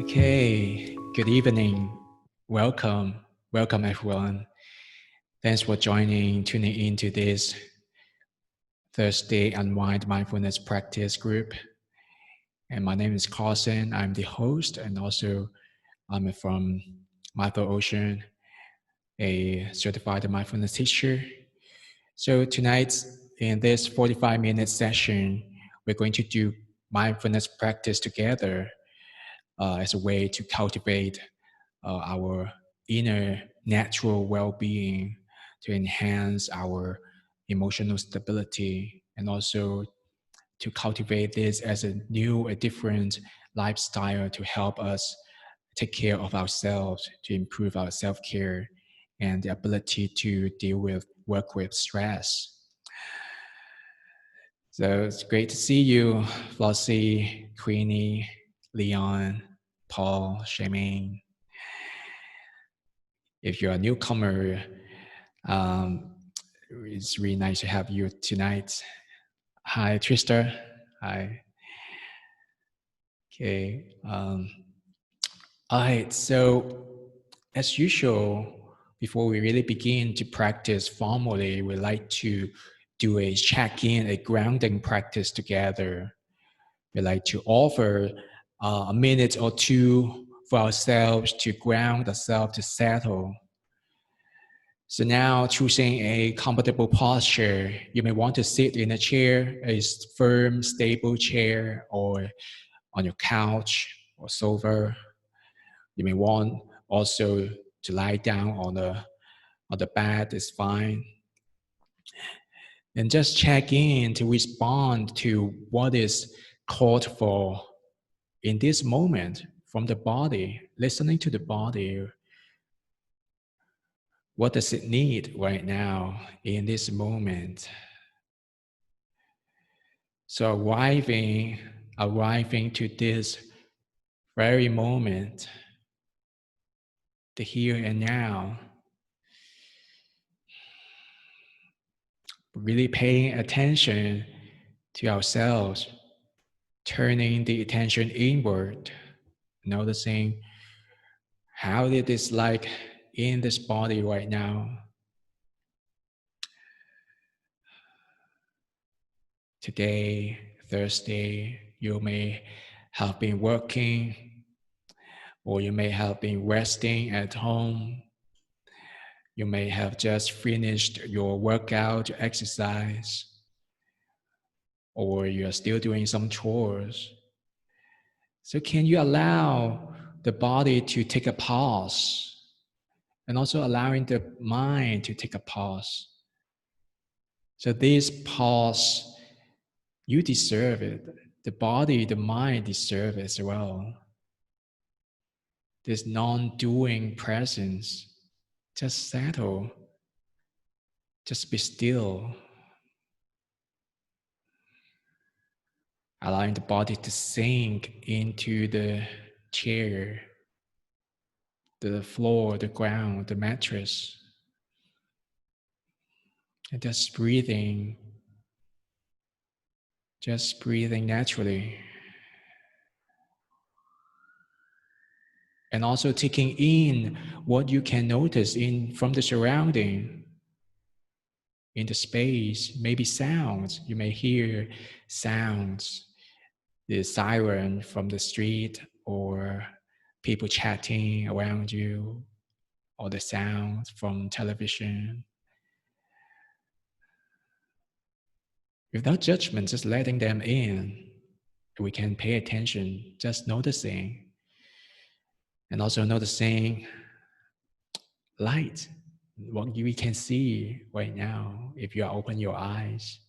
Okay, good evening. Welcome everyone. Thanks for tuning into this Thursday Unwind Mindfulness Practice Group. And my name is Karson. I'm the host, and also I'm from MindfulOcean, a certified mindfulness teacher. So tonight, in this 45-minute session, we're going to do mindfulness practice together as a way to cultivate our inner natural well-being, to enhance our emotional stability, and also to cultivate this as a different lifestyle to help us take care of ourselves, to improve our self-care and the ability to work with stress. So it's great to see you, Flossie, Queenie, Leon, Paul, Charmaine. If you're a newcomer, it's really nice to have you tonight. Hi, Trista. Hi. Okay. All right. So, as usual, before we really begin to practice formally, we like to do a check-in, a grounding practice together. We like to offer a minute or two for ourselves to ground ourselves, to settle. So now, choosing a comfortable posture, you may want to sit in a chair, a firm, stable chair, or on your couch or sofa. You may want also to lie down on the bed, is fine. And just check in to respond to what is called for in this moment from the body, listening to the body. What does it need right now in this moment? So arriving to this very moment, the here and now, really paying attention to ourselves, turning the attention inward, noticing how it is like in this body right now. Today, Thursday, you may have been working, or you may have been resting at home. You may have just finished your workout, your exercise, or you're still doing some chores. So can you allow the body to take a pause, and also allowing the mind to take a pause? So this pause, you deserve it. The body, the mind deserve it as well. This non-doing presence, just settle, just be still. Allowing the body to sink into the chair, the floor, the ground, the mattress. And just breathing naturally. And also taking in what you can notice from the surrounding, in the space, maybe sounds. You may hear sounds, the siren from the street, or people chatting around you, or the sounds from television. Without judgment, just letting them in. We can pay attention, just noticing. And also noticing light, what we can see right now if you open your eyes.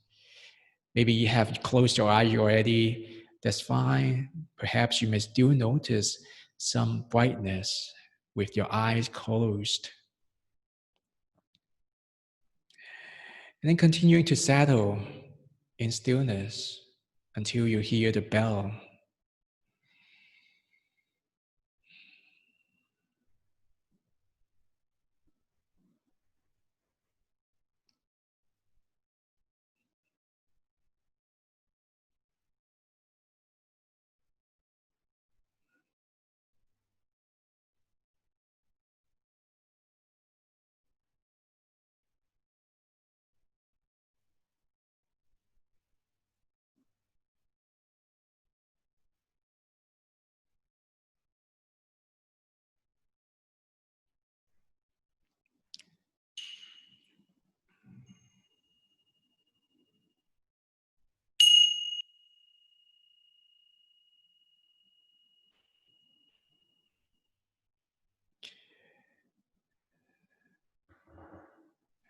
Maybe you have closed your eyes already, that's fine. Perhaps you may still notice some brightness with your eyes closed. And then continuing to settle in stillness until you hear the bell.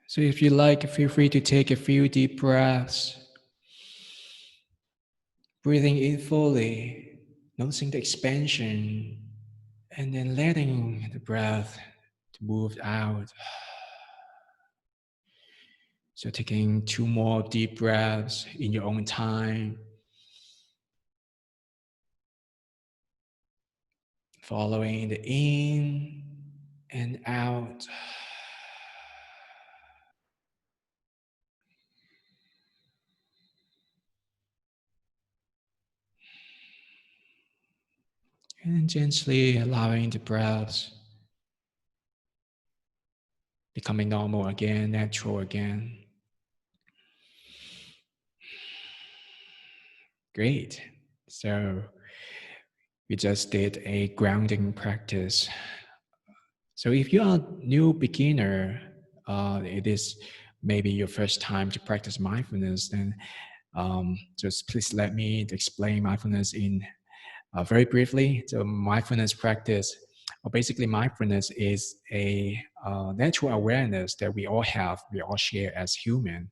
So if you like, feel free to take a few deep breaths. Breathing in fully, noticing the expansion, and then letting the breath to move out. So taking 2 more deep breaths in your own time. Following the in and out. And gently allowing the breaths becoming normal again, natural again. Great. So we just did a grounding practice. So if you are a new beginner, it is maybe your first time to practice mindfulness, then just please let me explain mindfulness in very briefly. So mindfulness practice, or basically mindfulness is a natural awareness that we all have, we all share as human.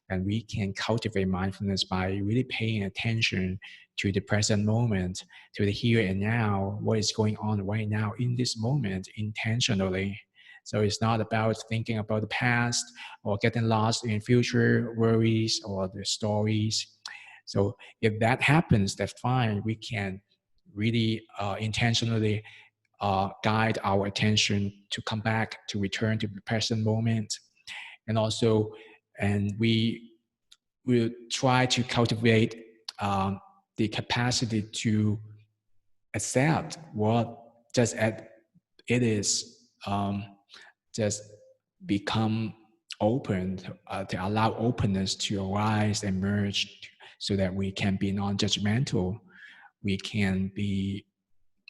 And we can cultivate mindfulness by really paying attention to the present moment, to the here and now, what is going on right now in this moment intentionally. So it's not about thinking about the past or getting lost in future worries or the stories. So if that happens, that's fine. We can really intentionally guide our attention to come back, to return to the present moment. And also, and we will try to cultivate the capacity to accept what just as it is, just become open, to allow openness to arise and merge so that we can be non-judgmental, we can be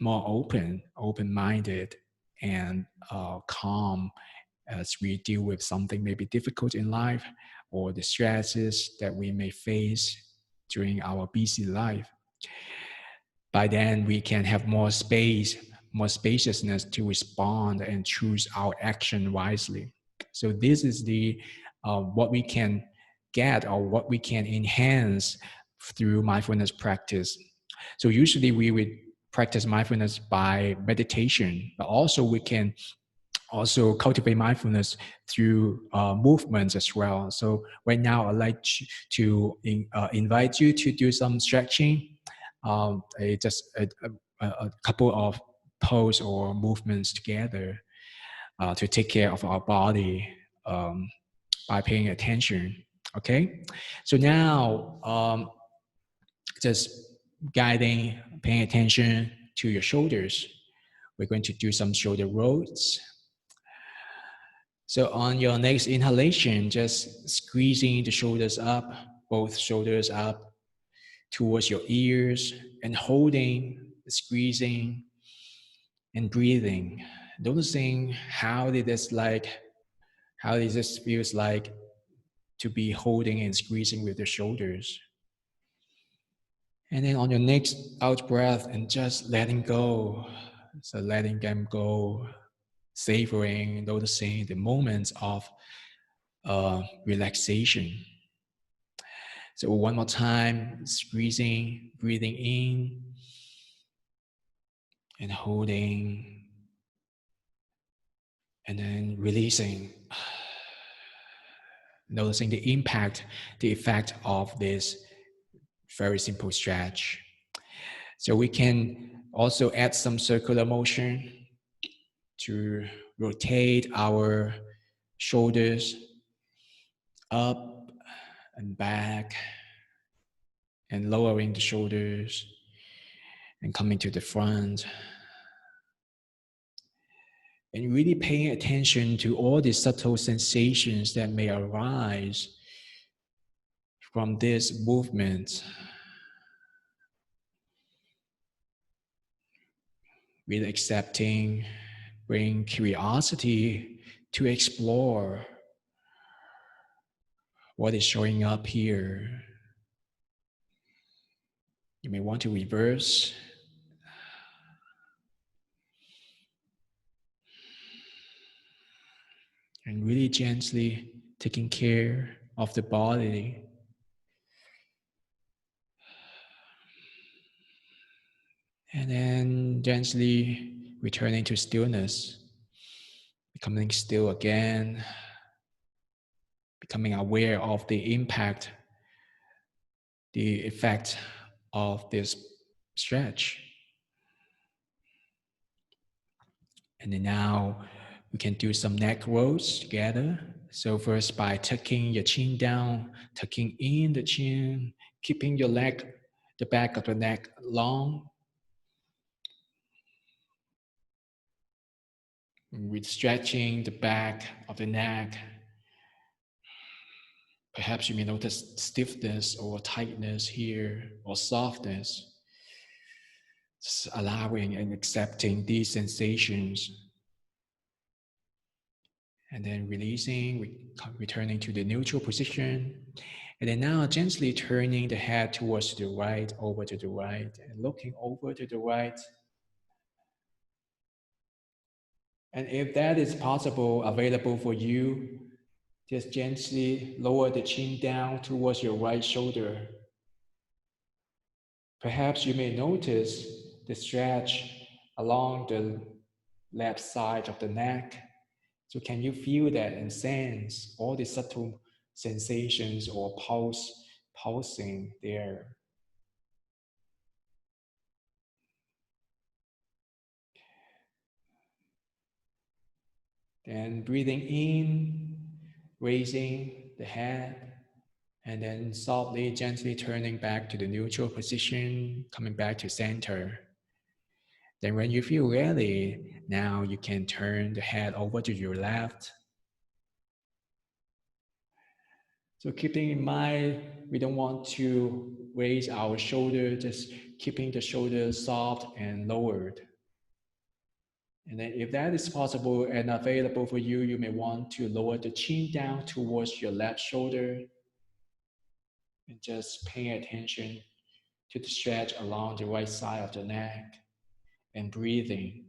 more open-minded, and calm as we deal with something maybe difficult in life or the stresses that we may face during our busy life. By then, we can have more space, more spaciousness to respond and choose our action wisely. So this is the what we can get or what we can enhance through mindfulness practice. So usually we would practice mindfulness by meditation, but also we can also cultivate mindfulness through movements as well. So right now, I'd like to invite you to do some stretching, just a couple of pose or movements together to take care of our body by paying attention. Okay, so now just guiding, paying attention to your shoulders. We're going to do some shoulder rolls. So on your next inhalation, just squeezing the shoulders up, both shoulders up towards your ears, and holding, squeezing, and breathing. Noticing how this feels like to be holding and squeezing with the shoulders. And then on your next out breath, and just letting go. So letting them go, savoring, noticing the moments of relaxation. So one more time, squeezing, breathing in, and holding, and then releasing. Noticing the impact, the effect of this very simple stretch. So we can also add some circular motion to rotate our shoulders up and back, and lowering the shoulders and coming to the front. And really paying attention to all the subtle sensations that may arise from this movement. Really accepting, bring curiosity to explore what is showing up here. You may want to reverse. And really gently taking care of the body. And then gently returning to stillness, becoming still again, becoming aware of the impact, the effect of this stretch. And then now we can do some neck rolls together. So first by tucking your chin down, tucking in the chin, keeping your leg, the back of the neck long. With stretching the back of the neck. Perhaps you may notice stiffness or tightness here or softness. Just allowing and accepting these sensations. And then releasing, returning to the neutral position. And then now gently turning the head towards the right, over to the right, and looking over to the right. And if that is possible, available for you, just gently lower the chin down towards your right shoulder. Perhaps you may notice the stretch along the left side of the neck. So can you feel that and sense all the subtle sensations or pulsing there? Then breathing in, raising the head, and then softly, gently turning back to the neutral position, coming back to center. Then when you feel ready, now you can turn the head over to your left. So keeping in mind, we don't want to raise our shoulder, just keeping the shoulders soft and lowered. And then if that is possible and available for you, you may want to lower the chin down towards your left shoulder. And just paying attention to the stretch along the right side of the neck and breathing.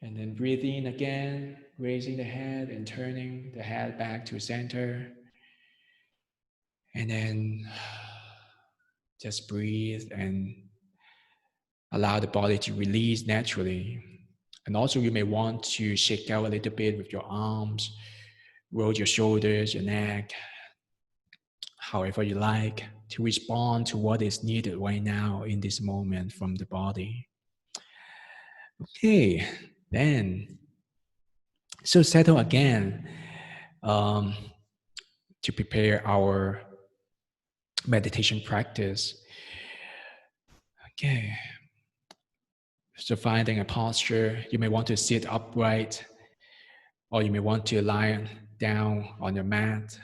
And then breathe in again, raising the head and turning the head back to center. And then just breathe and allow the body to release naturally. And also you may want to shake out a little bit with your arms, roll your shoulders, your neck, however you like, to respond to what is needed right now in this moment from the body. Okay, then, so settle again to prepare our meditation practice. Okay, so finding a posture, you may want to sit upright, or you may want to lie down on your mat.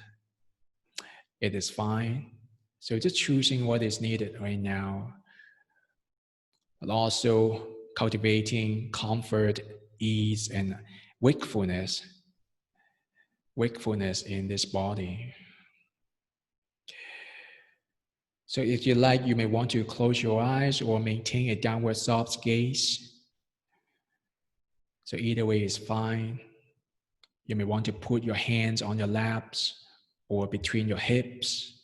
It is fine. So just choosing what is needed right now, but also cultivating comfort, ease, and wakefulness in this body. So if you like, you may want to close your eyes or maintain a downward soft gaze. So either way is fine. You may want to put your hands on your laps or between your hips.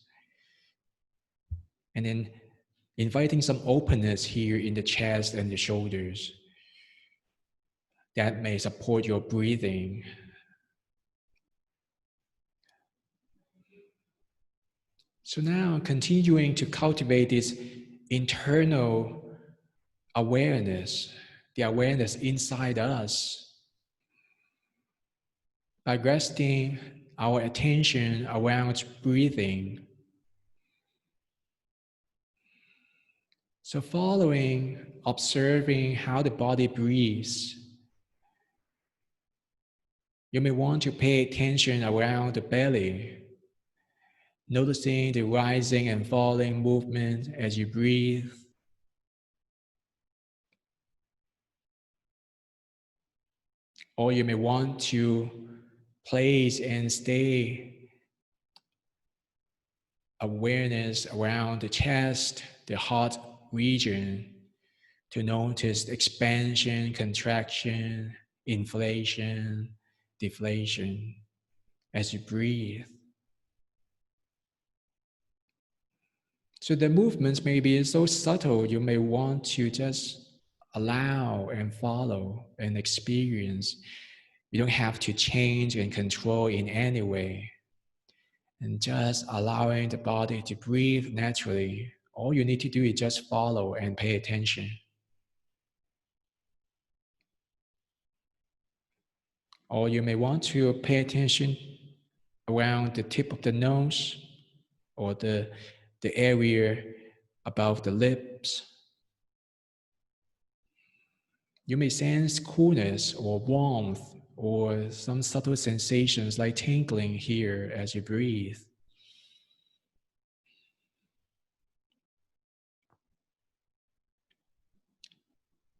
And then inviting some openness here in the chest and the shoulders. That may support your breathing. So now continuing to cultivate this internal awareness, the awareness inside us, by resting our attention around breathing. So following, observing how the body breathes. You may want to pay attention around the belly, noticing the rising and falling movement as you breathe. Or you may want to place and stay awareness around the chest, the heart region to notice expansion, contraction, inflation, deflation as you breathe. So the movements may be so subtle, you may want to just allow and follow and experience. You don't have to change and control in any way. And just allowing the body to breathe naturally. All you need to do is just follow and pay attention. Or you may want to pay attention around the tip of the nose or the area above the lips. You may sense coolness or warmth or some subtle sensations like tingling here as you breathe.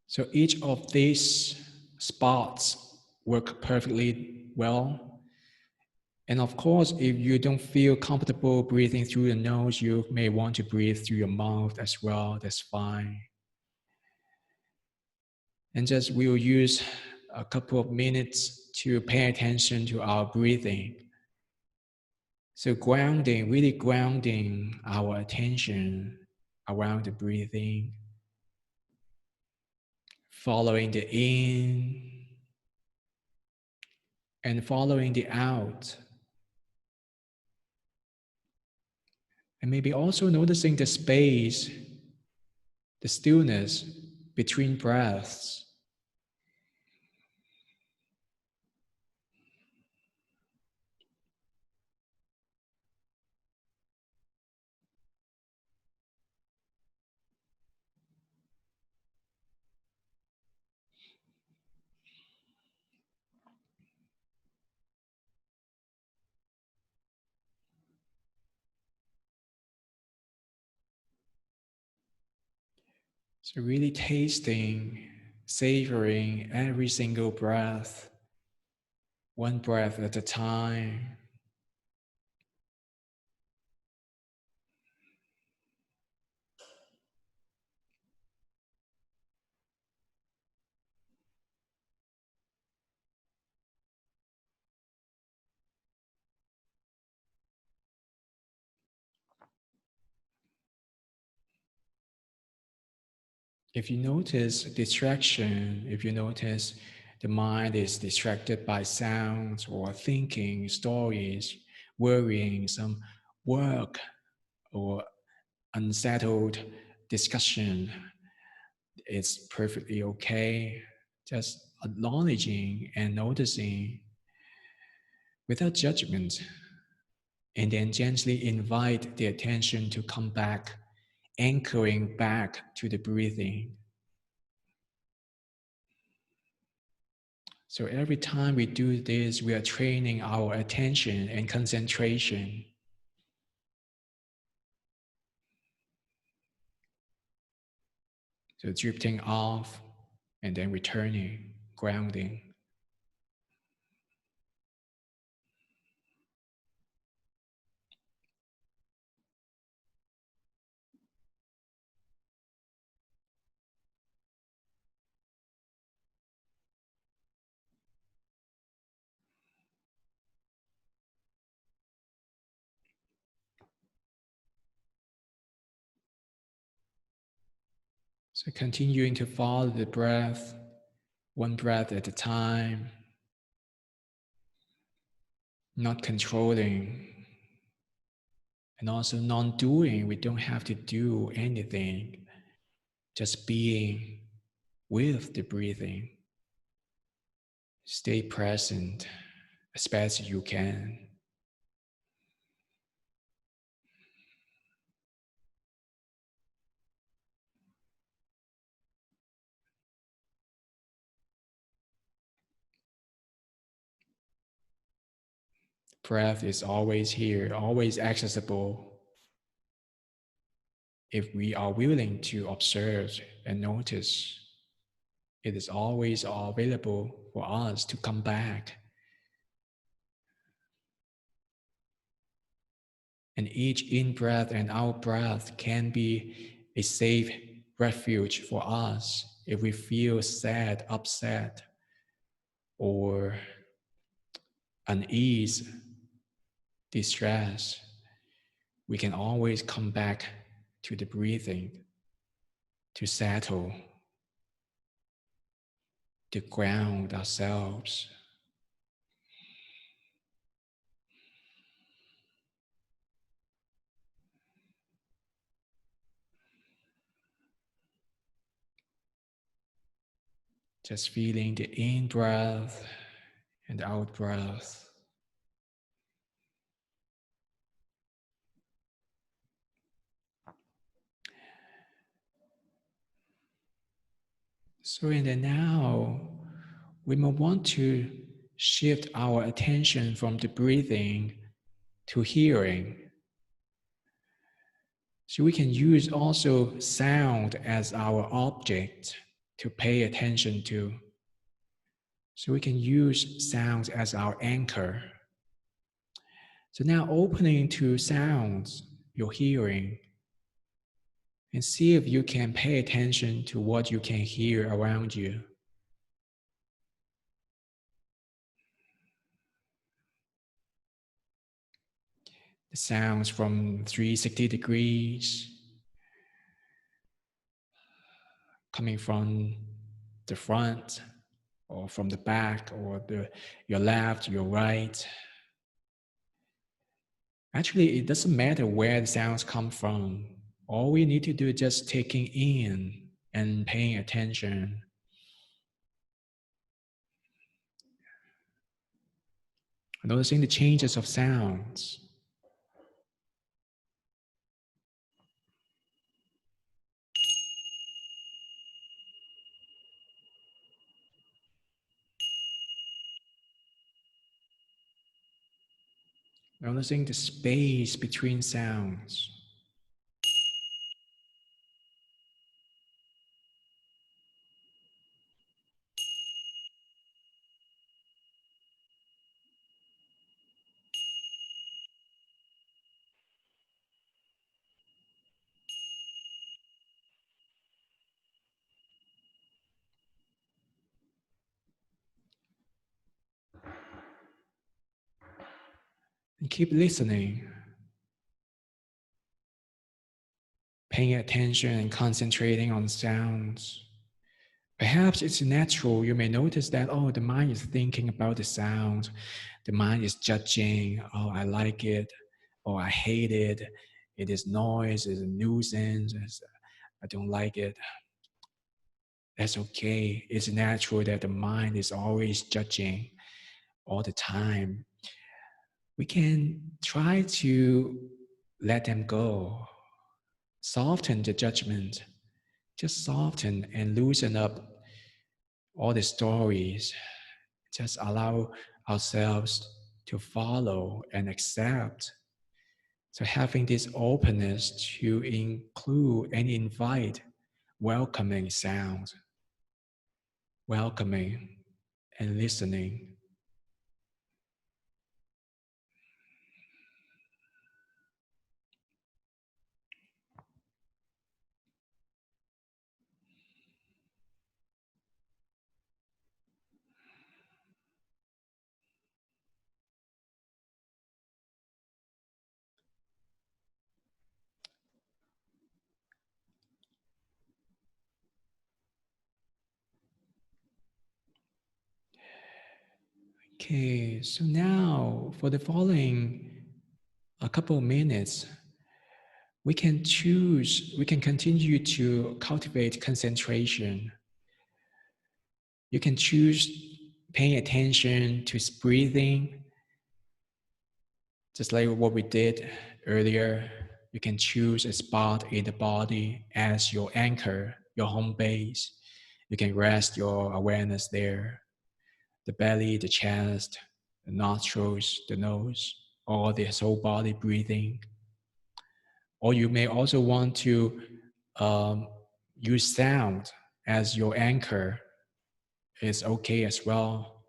So each of these spots work perfectly well. And of course, if you don't feel comfortable breathing through the nose, you may want to breathe through your mouth as well. That's fine. And just we'll use a couple of minutes to pay attention to our breathing. So grounding, really grounding our attention around the breathing. Following the in and following the out. And maybe also noticing the space, the stillness between breaths. So really tasting, savoring every single breath, one breath at a time. If you notice distraction, if you notice the mind is distracted by sounds or thinking, stories, worrying, some work or unsettled discussion, it's perfectly okay. Just acknowledging and noticing without judgment, and then gently invite the attention to come back, anchoring back to the breathing. So every time we do this, we are training our attention and concentration. So drifting off and then returning, grounding. So continuing to follow the breath, one breath at a time, not controlling, and also non-doing. We don't have to do anything, just being with the breathing. Stay present as best as you can. Breath is always here, always accessible. If we are willing to observe and notice, it is always available for us to come back. And each in-breath and out-breath can be a safe refuge for us if we feel sad, upset, or unease, distress. We can always come back to the breathing to settle, to ground ourselves. Just feeling the in-breath and out-breath. So in the now, we may want to shift our attention from the breathing to hearing. So we can use also sound as our object to pay attention to. So we can use sounds as our anchor. So now opening to sounds, your hearing, and see if you can pay attention to what you can hear around you. The sounds from 360 degrees, coming from the front, or from the back, or your left, your right. Actually, it doesn't matter where the sounds come from. All we need to do is just taking in and paying attention. Noticing the changes of sounds. Noticing the space between sounds. And keep listening. Paying attention and concentrating on sounds. Perhaps it's natural. You may notice that, oh, the mind is thinking about the sound. The mind is judging. Oh, I like it. Oh, I hate it. It is noise. It's a nuisance. I don't like it. That's okay. It's natural that the mind is always judging all the time. We can try to let them go. Soften the judgment. Just soften and loosen up all the stories. Just allow ourselves to follow and accept. So having this openness to include and invite welcoming sound, welcoming and listening. Okay, so now for the following a couple of minutes, we can continue to cultivate concentration. You can choose paying attention to breathing, just like what we did earlier. You can choose a spot in the body as your anchor, your home base. You can rest your awareness there. The belly, the chest, the nostrils, the nose, or the whole body breathing. Or you may also want to use sound as your anchor. It's okay as well.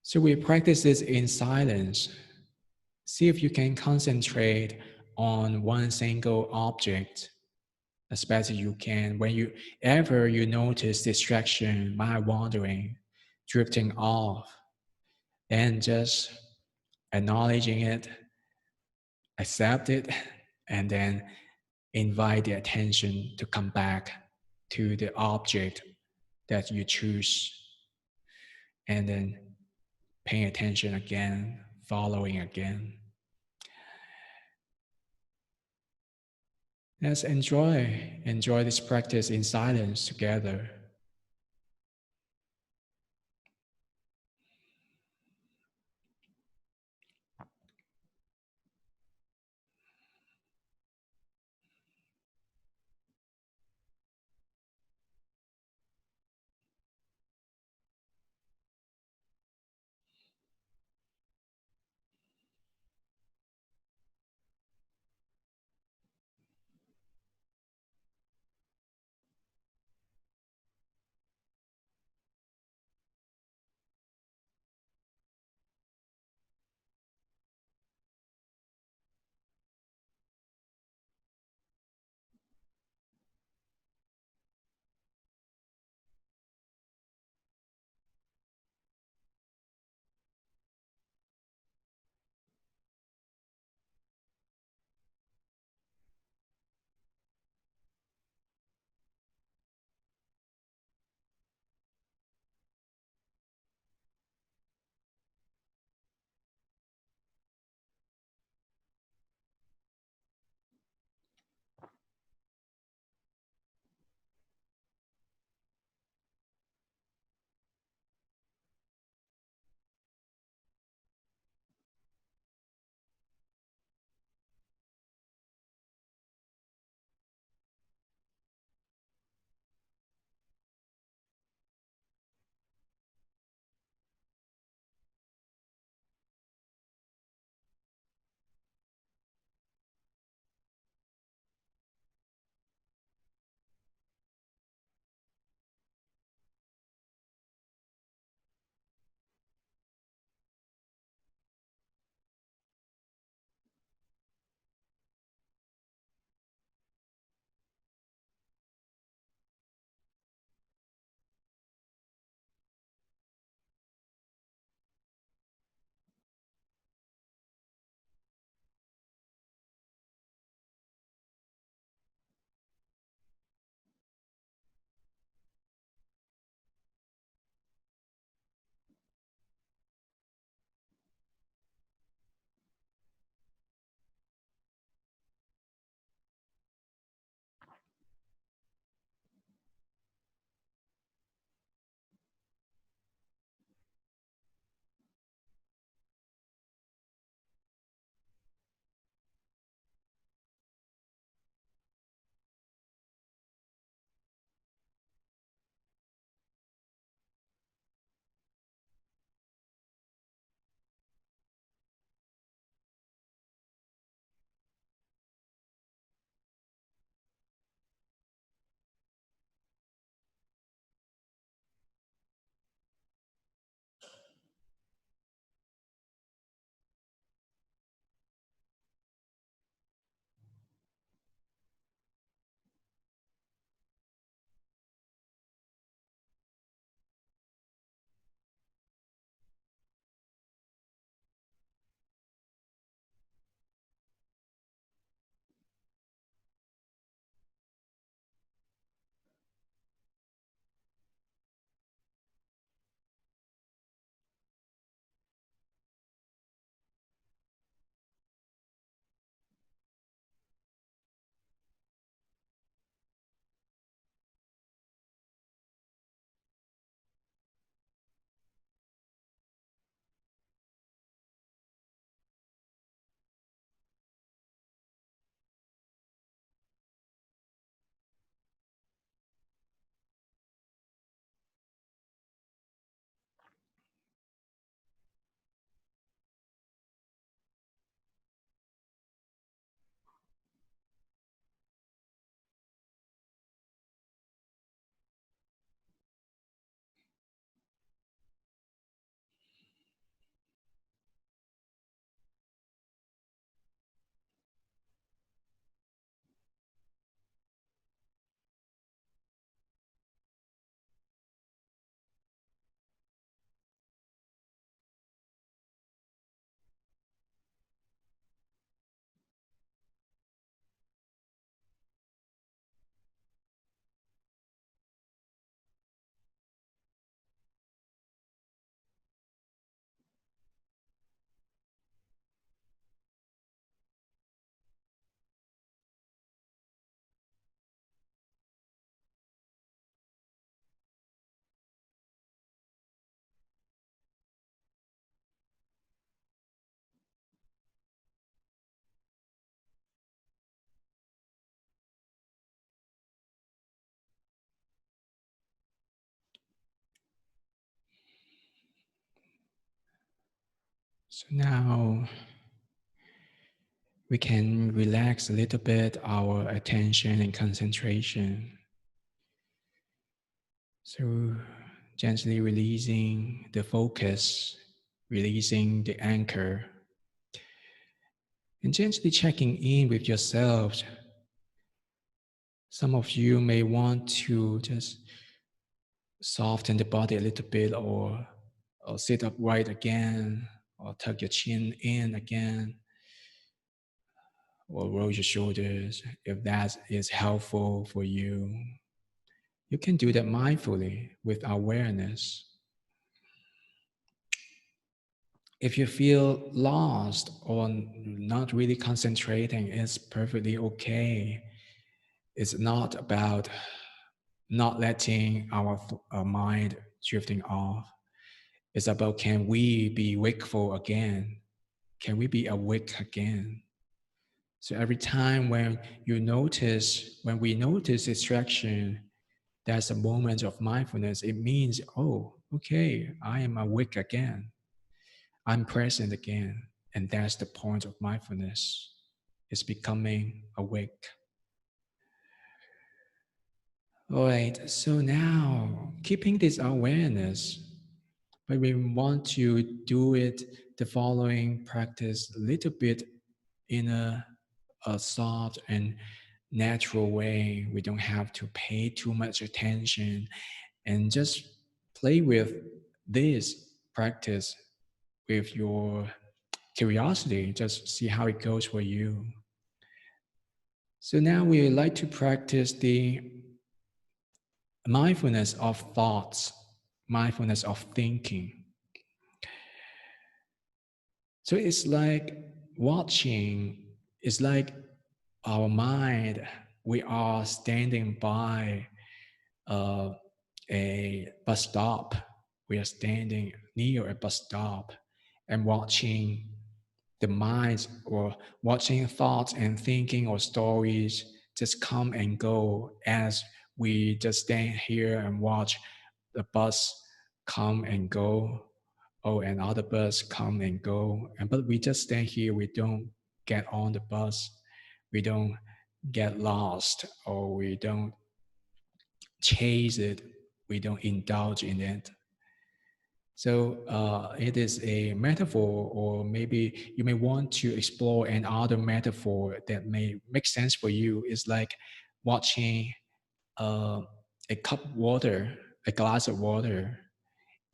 So we practice this in silence. See if you can concentrate on one single object, as best as you can. Whenever you notice distraction, mind wandering, drifting off, then just acknowledging it, accept it, and then invite the attention to come back to the object that you choose, and then paying attention again, following again. Let's enjoy this practice in silence together. So now we can relax a little bit our attention and concentration. So gently releasing the focus, releasing the anchor, and gently checking in with yourself. Some of you may want to just soften the body a little bit, or sit upright again, or tuck your chin in again, or roll your shoulders. If that is helpful for you, you can do that mindfully with awareness. If you feel lost or not really concentrating, it's perfectly okay. It's not about not letting our mind drifting off. It's about, can we be wakeful again? Can we be awake again? So every time when we notice distraction, that's a moment of mindfulness. It means, oh, okay, I am awake again. I'm present again. And that's the point of mindfulness. It's becoming awake. All right, so now keeping this awareness, but we want to do it, the following practice, a little bit in a soft and natural way. We don't have to pay too much attention, and just play with this practice with your curiosity. Just see how it goes for you. So now we like to practice the mindfulness of thoughts, mindfulness of thinking. So it's like watching, it's like our mind, we are standing by a bus stop. We are standing near a bus stop and watching the minds, or watching thoughts and thinking or stories just come and go as we just stand here and watch the bus come and go. Oh, another bus come and go. But we just stand here. We don't get on the bus. We don't get lost, or we don't chase it. We don't indulge in it. So it is a metaphor, or maybe you may want to explore another metaphor that may make sense for you. It's like watching a cup of water, a glass of water,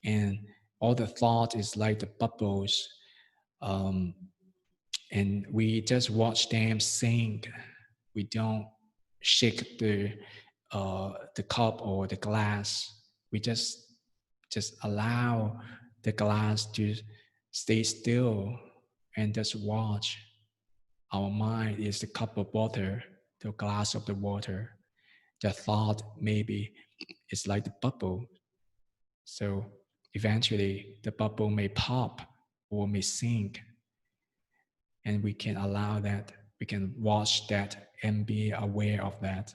and all the thought is like the bubbles, um, and we just watch them sink. We don't shake the cup or the glass. We just allow the glass to stay still and just watch. Our mind is the cup of water, the glass of the water. The thought maybe is like the bubble. So eventually the bubble may pop or may sink, and we can allow that. We can watch that and be aware of that.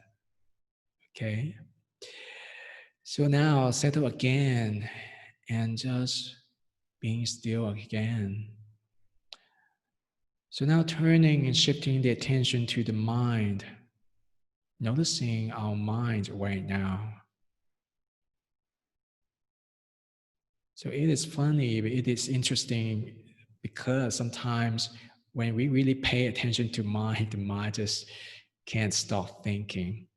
Okay. So now settle again and just being still again. So now turning and shifting the attention to the mind, noticing our mind right now. So it is funny, but it is interesting, because sometimes when we really pay attention to mind, the mind just can't stop thinking.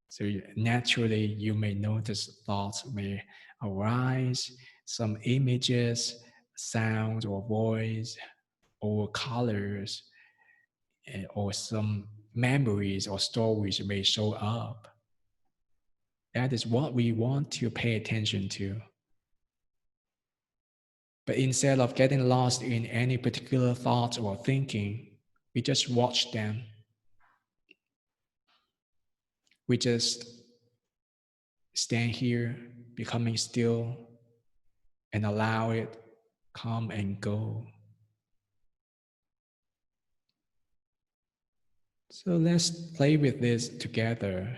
So naturally, you may notice thoughts may arise, some images, sounds or voice or colors, or some memories or stories may show up. That is what we want to pay attention to. But instead of getting lost in any particular thoughts or thinking, we just watch them. We just stand here, becoming still, and allow it come and go. So let's play with this together.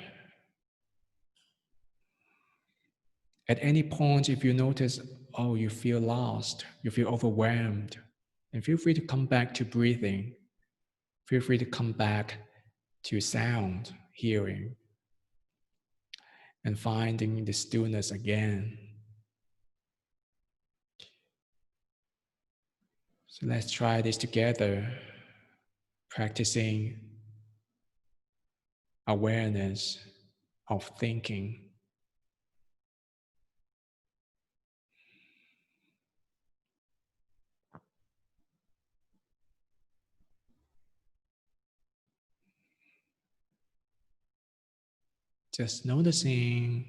At any point, if you notice, oh, you feel lost, you feel overwhelmed, And feel free to come back to breathing. Feel free to come back to sound, hearing, and finding the stillness again. So let's try this together, practicing awareness of thinking. Just noticing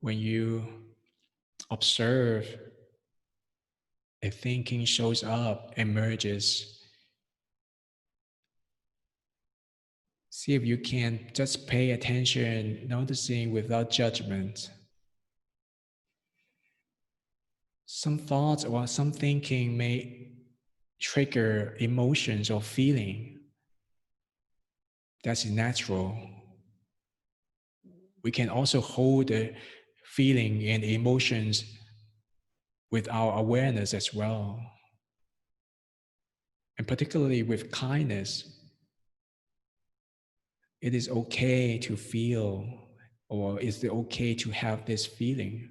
when you observe a thinking shows up, emerges. See if you can just pay attention, noticing without judgment. Some thoughts or some thinking may trigger emotions or feeling. That's natural. We can also hold the feeling and emotions with our awareness as well. And particularly with kindness, it is okay to feel, or is it okay to have this feeling?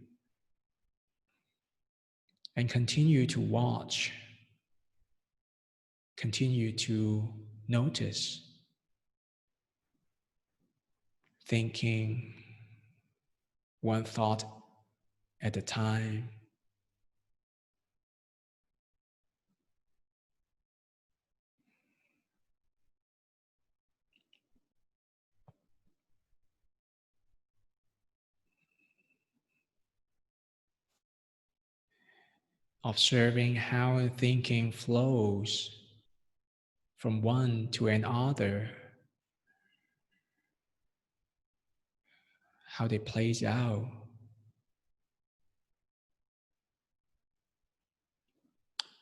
And continue to watch, continue to notice, thinking one thought at a time. Observing how thinking flows from one to another, how they plays out.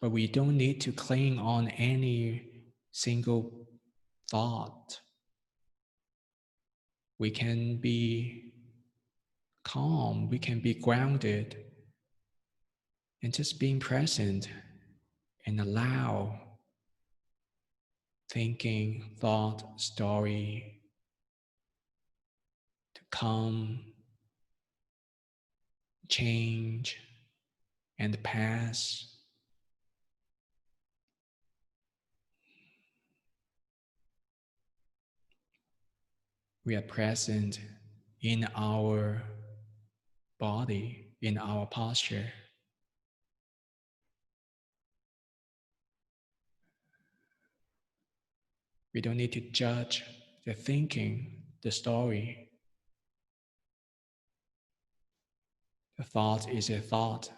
But we don't need to cling on any single thought. We can be calm, we can be grounded, and just being present and allow thinking, thought, story to come, change, and pass. We are present in our body, in our posture. We don't need to judge the thinking, the story. The thought is a thought.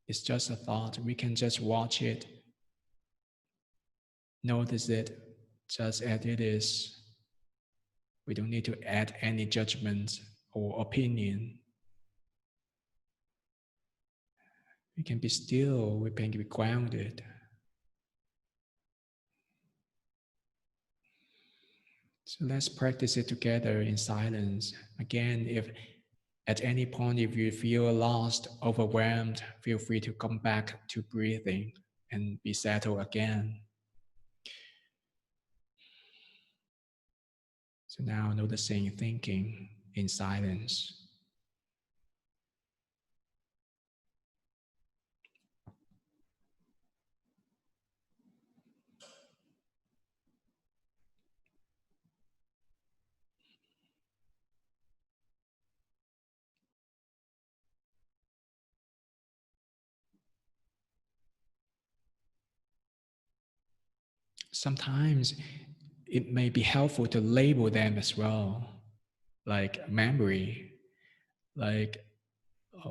It's just a thought. We can just watch it, notice it just as it is. We don't need to add any judgment or opinion. We can be still, we can be grounded. So let's practice it together in silence. Again, if at any point if you feel lost, overwhelmed, feel free to come back to breathing and be settled again. So now noticing thinking in silence. Sometimes it may be helpful to label them as well, like memory, like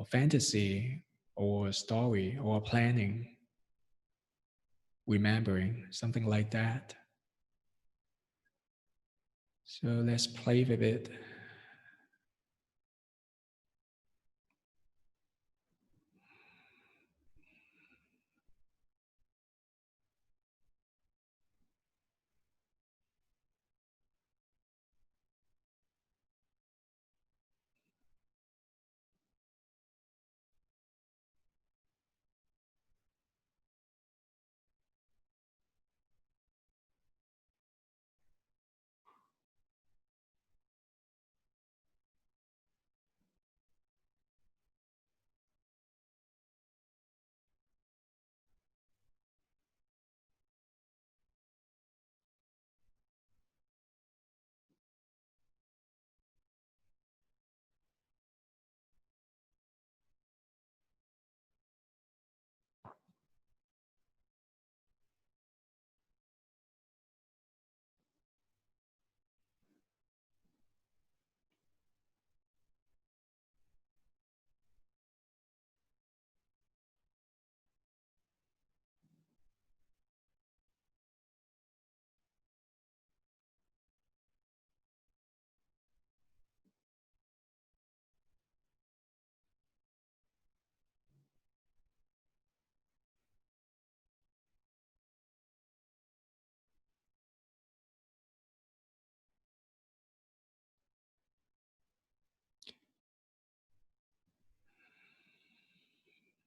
fantasy or story or planning, remembering, something like that. So let's play with it.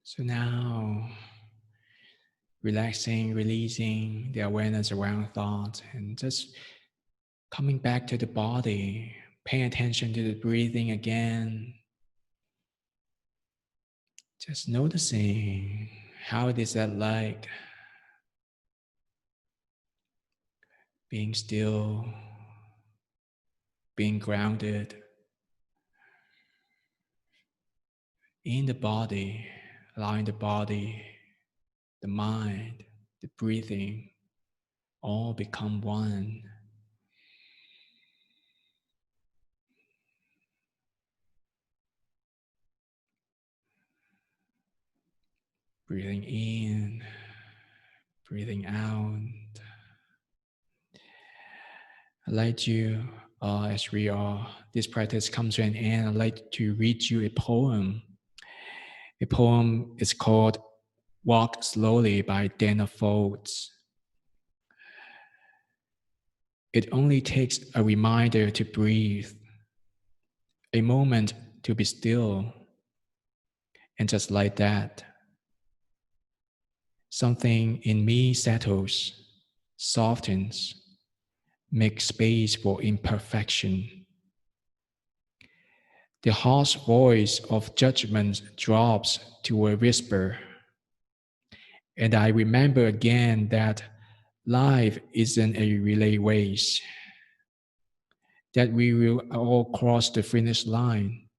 So now, relaxing, releasing the awareness around thoughts and just coming back to the body, paying attention to the breathing again. Just noticing how is that like being still, being grounded in the body, allowing the body, the mind, the breathing all become one. Breathing in, breathing out. I'd like you, as this practice comes to an end, I'd like to read you a poem. The poem is called Walk Slowly by Dana Folds. It only takes a reminder to breathe, a moment to be still, and just like that, something in me settles, softens, makes space for imperfection. The harsh voice of judgment drops to a whisper, and I remember again that life isn't a relay race, that we will all cross the finish line,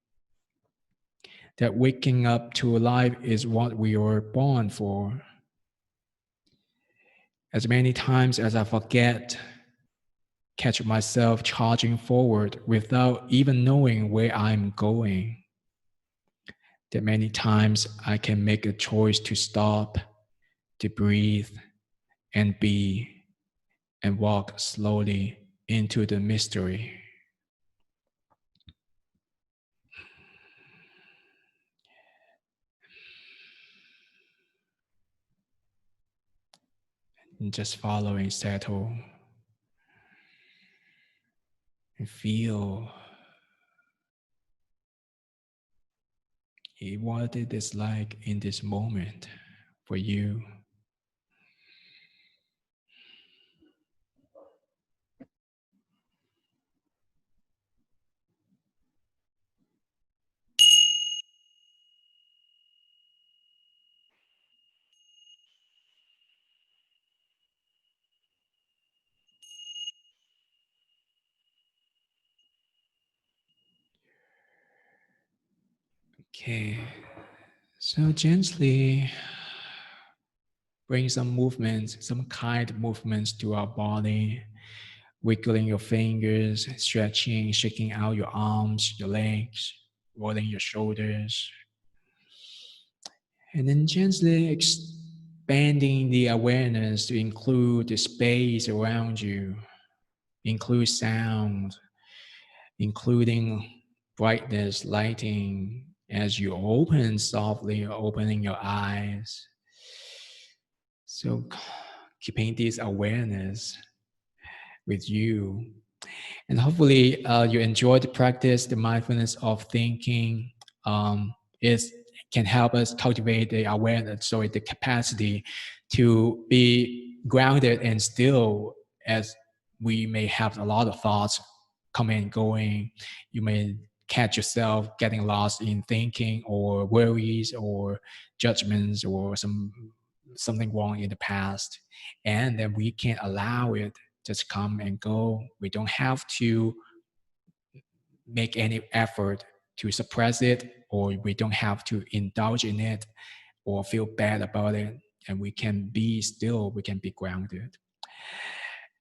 that waking up to life is what we were born for. As many times as I forget, catch myself charging forward without even knowing where I'm going, that many times I can make a choice to stop, to breathe, and be, and walk slowly into the mystery. And just following settle and feel what it is like in this moment for you. Okay, so gently bring some movements, some kind movements to our body, wiggling your fingers, stretching, shaking out your arms, your legs, rolling your shoulders. And then gently expanding the awareness to include the space around you, include sound, including brightness, lighting, as you open softly, opening your eyes. So keeping this awareness with you. And hopefully you enjoyed the practice, the mindfulness of thinking. It can help us cultivate the awareness, so the capacity to be grounded and still, as we may have a lot of thoughts coming and going. You may catch yourself getting lost in thinking or worries or judgments or something wrong in the past. And then we can allow it just come and go. We don't have to make any effort to suppress it, or we don't have to indulge in it or feel bad about it. And we can be still, we can be grounded.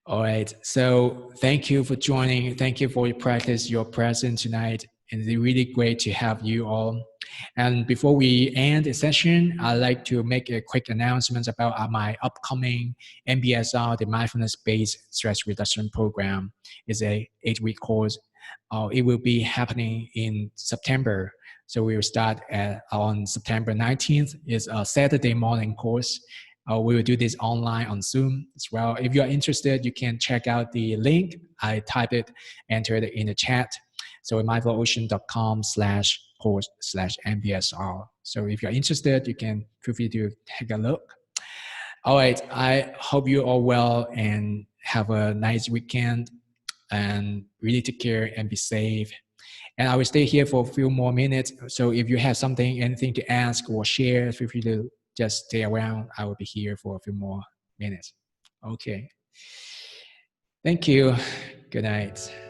All right, so thank you for joining. Thank you for your practice, your presence tonight. And it's really great to have you all. And before we end the session, I'd like to make a quick announcement about my upcoming MBSR, the Mindfulness-Based Stress Reduction Program. It's a 8-week course. It will be happening in September. So we will start on September 19th. It's a Saturday morning course. We will do this online on Zoom as well. If you're interested, you can check out the link. I type it, entered it in the chat. So mindfulocean.com/course/MBSR. So if you're interested, you can feel free to take a look. All right, I hope you're all well and have a nice weekend, and really take care and be safe. And I will stay here for a few more minutes. So if you have anything to ask or share, feel free to just stay around. I will be here for a few more minutes. Okay. Thank you. Good night.